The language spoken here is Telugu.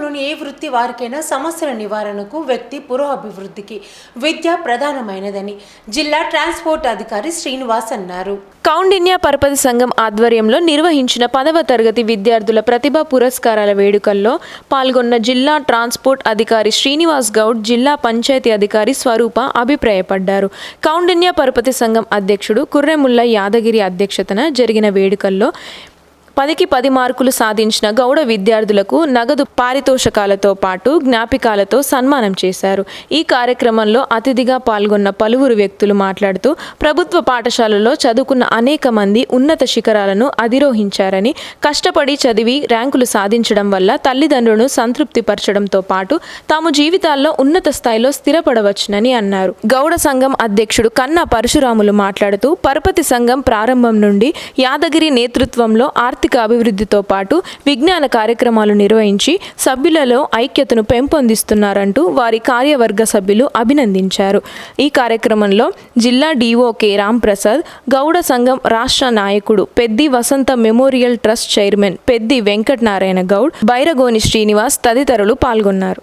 సమాజంలోని ఏ వృత్తి వారికైనా సమస్యల నివారణకు, వ్యక్తి పురోభివృద్ధికి విద్య ప్రధానమైనదని జిల్లా ట్రాన్స్పోర్ట్ అధికారి శ్రీనివాస్ అన్నారు. కౌండిన్య పరపతి సంఘం ఆధ్వర్యంలో నిర్వహించిన 10వ తరగతి విద్యార్థుల ప్రతిభా పురస్కారాల వేడుకల్లో పాల్గొన్న జిల్లా ట్రాన్స్పోర్ట్ అధికారి శ్రీనివాస్ గౌడ్, జిల్లా పంచాయతీ అధికారి స్వరూప అభిప్రాయపడ్డారు. కౌండిన్య పరపతి సంఘం అధ్యక్షుడు కుర్రెముల్ల యాదగిరి అధ్యక్షతన జరిగిన వేడుకల్లో 10కి 10 మార్కులు సాధించిన గౌడ విద్యార్థులకు నగదు పారితోషకాలతో పాటు జ్ఞాపికాలతో సన్మానం చేశారు. ఈ కార్యక్రమంలో అతిథిగా పాల్గొన్న పలువురు వ్యక్తులు మాట్లాడుతూ ప్రభుత్వ పాఠశాలలో చదువుకున్న అనేక మంది ఉన్నత శిఖరాలను అధిరోహించారని, కష్టపడి చదివి ర్యాంకులు సాధించడం వల్ల తల్లిదండ్రులను సంతృప్తిపరచడంతో పాటు తాము జీవితాల్లో ఉన్నత స్థాయిలో స్థిరపడవచ్చునని అన్నారు. గౌడ సంఘం అధ్యక్షుడు కన్నా పరశురాములు మాట్లాడుతూ పరపతి సంఘం ప్రారంభం నుండి యాదగిరి నేతృత్వంలో ఆర్థిక అభివృద్ధితో పాటు విజ్ఞాన కార్యక్రమాలు నిర్వహించి సభ్యులలో ఐక్యతను పెంపొందిస్తున్నారంటూ వారి కార్యవర్గ సభ్యులు అభినందించారు. ఈ కార్యక్రమంలో జిల్లా డిఓ కె రాంప్రసాద్, గౌడ సంఘం రాష్ట్ర నాయకుడు Peddi Vasantha memorial trust chairman Peddi Venkatanarayana Goud, Bairagoni Srinivas తదితరులు పాల్గొన్నారు.